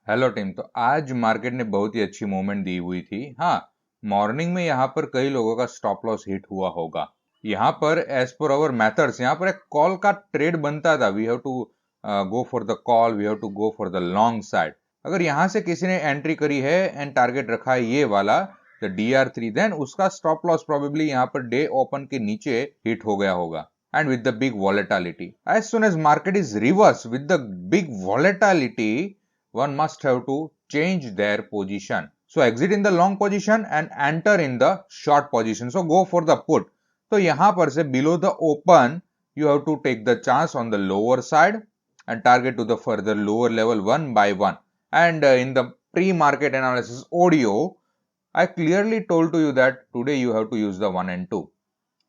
Hello team. तो आज market ने बहुत ही अच्छी मूवमेंट दी हुई थी। हाँ, मॉर्निंग में यहाँ पर कई लोगों का स्टॉप लॉस हिट हुआ होगा। यहाँ पर एज पर आवर मेथड्स यहाँ पर एक कॉल का ट्रेड बनता था। We have to go for the call, we have to go for the long side. अगर यहाँ से किसी ने एंट्री करी है एंड टारगेट रखा है ये वाला द DR3, देन उसका स्टॉप लॉस प्रोबेबली यहाँ पर डे ओपन के नीचे हिट हो गया होगा। And with the big volatility, as soon as market is reversed with the big volatility, one must have to change their position. So exit in the long position and enter in the short position. So go for the put. तो यहाँ पर से below the open you have to take the chance on the lower side and target to the further lower level one by one. And in the pre-market analysis audio, I clearly told to you that today you have to use the 1 and 2.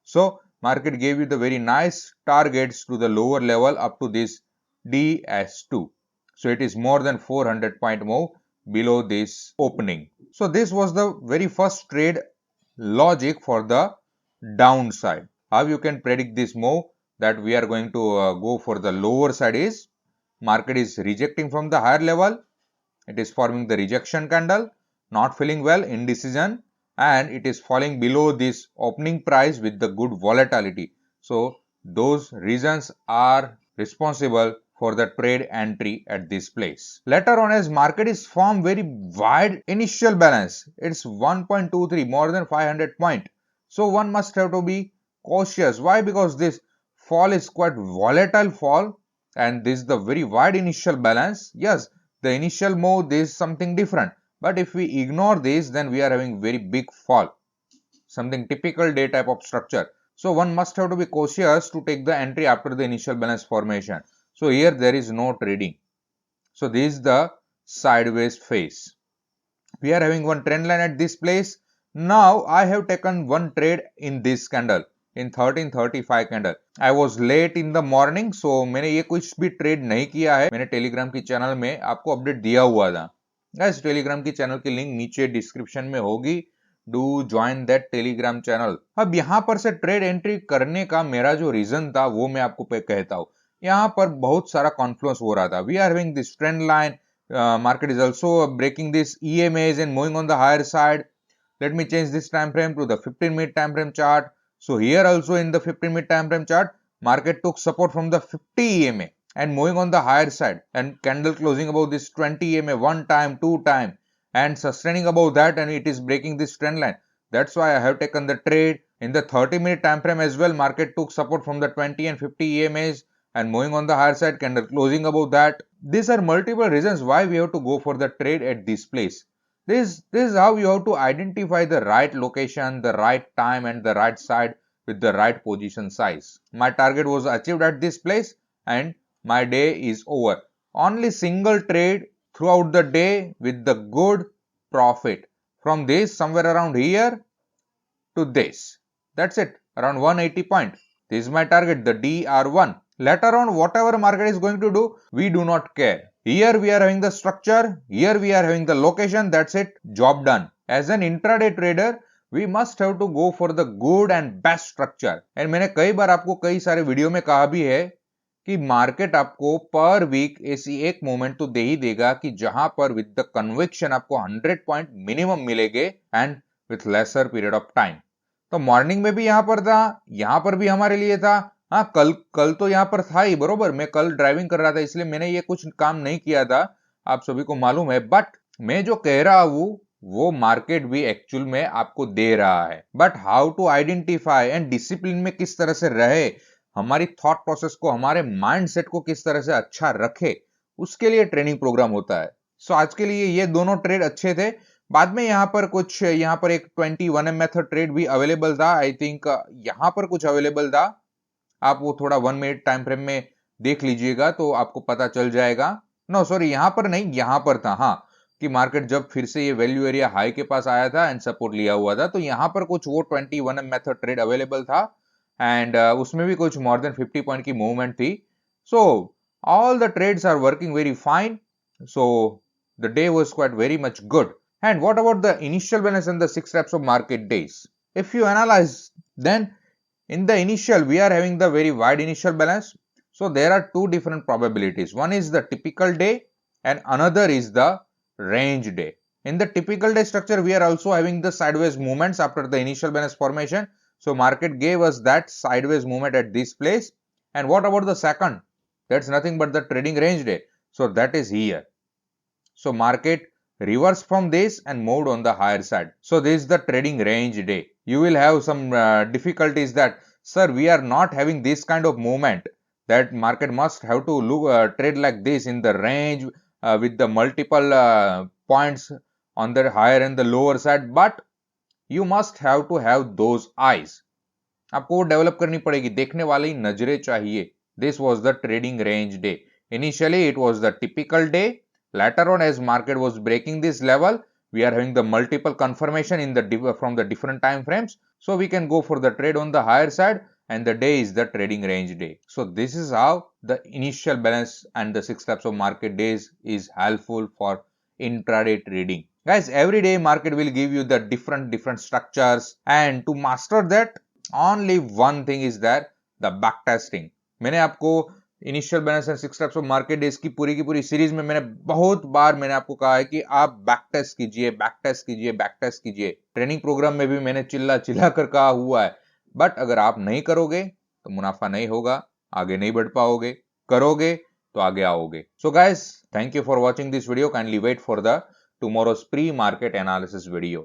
So market gave you the very nice targets to the lower level up to this DS2. So it is more than 400 point move below this opening. So this was the very first trade logic for the downside. How you can predict this move that we are going to go for the lower side is market is rejecting from the higher level. It is forming the rejection candle, not feeling well, indecision, and it is falling below this opening price with the good volatility. So those reasons are responsible for the trade entry at this place. Later on, as market is formed very wide initial balance, it's 1.23, more than 500 point. So one must have to be cautious. Why? Because this fall is quite volatile fall, and this is the very wide initial balance. Yes, the initial move, this is something different. But if we ignore this, then we are having very big fall, something typical day type of structure. So one must have to be cautious to take the entry after the initial balance formation. So here there is no trading. So this is the sideways phase. We are having one trend line at this place. Now I have taken one trade in this candle in 1335 candle. I was late in the morning, so मैंने ये कुछ भी trade नहीं किया है. मैंने Telegram की channel में आपको अपडेट दिया हुआ था. गाइस, टेलीग्राम की चैनल की लिंक नीचे डिस्क्रिप्शन में होगी. Do join that Telegram channel. अब यहाँ पर से ट्रेड एंट्री करने का मेरा जो रीजन था वो मैं आपको कहता हूँ. यहाँ पर बहुत सारा कॉन्फ्लुएंस हो रहा था. We are having this trend line. Market is also breaking this EMAs and moving on the higher side. Let me change this time frame to the 15-minute time frame chart. So here also in the 15-minute time frame chart, market took support from the 50 EMA and moving on the higher side, and candle closing above this 20 EMA one time, two time, and sustaining above that, and it is breaking this trend line. That's why I have taken the trade. In the 30-minute time frame as well, market took support from the 20 and 50 EMAs and moving on the higher side, candle closing above that. These are multiple reasons why we have to go for the trade at this place. This is how you have to identify the right location, the right time, and the right side with the right position size. My target was achieved at this place and my day is over. Only single trade throughout the day with the good profit. From this somewhere around here to this. That's it. Around 180 point. This is my target, the DR1. Later on, whatever market is going to do, we do not care. Here we are having the structure, here we are having the location, that's it, job done. As an intraday trader, we must have to go for the good and best structure. And मैंने कई बार आपको कई सारे video में कहा भी है कि मार्केट आपको पर वीक ऐसी एक मोमेंट तो दे ही देगा कि जहां पर विद द कन्विक्शन आपको 100 पॉइंट मिनिमम मिलेंगे and with lesser period of time. तो मॉर्निंग में भी यहां पर था, यहां पर भी हमारे लिए था. हाँ, कल तो यहाँ पर था ही, बरोबर. मैं कल ड्राइविंग कर रहा था इसलिए मैंने ये कुछ काम नहीं किया था, आप सभी को मालूम है. बट मैं जो कह रहा हूं वो मार्केट भी एक्चुअल में आपको दे रहा है. But how to identify and discipline में किस तरह से रहे, हमारी थॉट प्रोसेस को, हमारे माइंडसेट को किस तरह से अच्छा रखे, उसके लिए ट्रेनिंग प्रोग्राम होता है. सो आज के लिए ये दोनों ट्रेड अच्छे थे. बाद में यहाँ पर एक 21M मेथड ट्रेड भी अवेलेबल था. आई थिंक यहाँ पर कुछ अवेलेबल था. आप वो थोड़ा 1 मिनट टाइम फ्रेम में देख लीजिएगा तो आपको पता चल जाएगा. नो सॉरी, यहाँ पर नहीं, यहाँ पर था. हाँ, कि मार्केट जब फिर से ये वैल्यू एरिया हाई के पास आया था एंड सपोर्ट लिया हुआ था, तो यहाँ पर कुछ वो 21M मेथड ट्रेड अवेलेबल था एंड उसमें भी कुछ मोर देन 50 पॉइंट की मूवमेंट थी. So all the trades are working very fine. So the day was quite very much good. And what about the initial balance and the 6 reps of market days? If you analyze, then in the initial, we are having the very wide initial balance. So there are two different probabilities. One is the typical day and another is the range day. In the typical day structure, we are also having the sideways movements after the initial balance formation. So market gave us that sideways movement at this place. And what about the second? That's nothing but the trading range day. So that is here. So market reversed from this and moved on the higher side. So this is the trading range day. You will have some difficulties that, sir, we are not having this kind of movement. That market must have to look trade like this in the range with the multiple points on the higher and the lower side. But you must have to have those eyes. आपको वो develop करनी पड़ेगी, देखने वाली नजरें चाहिए. This was the trading range day. Initially it was the typical day. Later on, as market was breaking this level, we are having the multiple confirmation in the from the different time frames. So we can go for the trade on the higher side, and the day is the trading range day. So this is how the initial balance and the 6 types of market days is helpful for intraday trading. Guys, every day market will give you the different structures, and to master that, only one thing is that the back testing. मैंने आपको initial balance and 6 types of market days की पूरी series में मैंने बहुत बार मैंने आपको कहा है कि आप बैक टेस्ट कीजिए, बैक टेस्ट कीजिए, बैक टेस्ट कीजिए. ट्रेनिंग प्रोग्राम में भी मैंने चिल्ला कर कहा हुआ है. बट अगर आप नहीं करोगे तो मुनाफा नहीं होगा, आगे नहीं बढ़ पाओगे. करोगे तो आगे आओगे. So guys, thank you for watching this video. Kindly wait for the tomorrow's pre-market analysis video.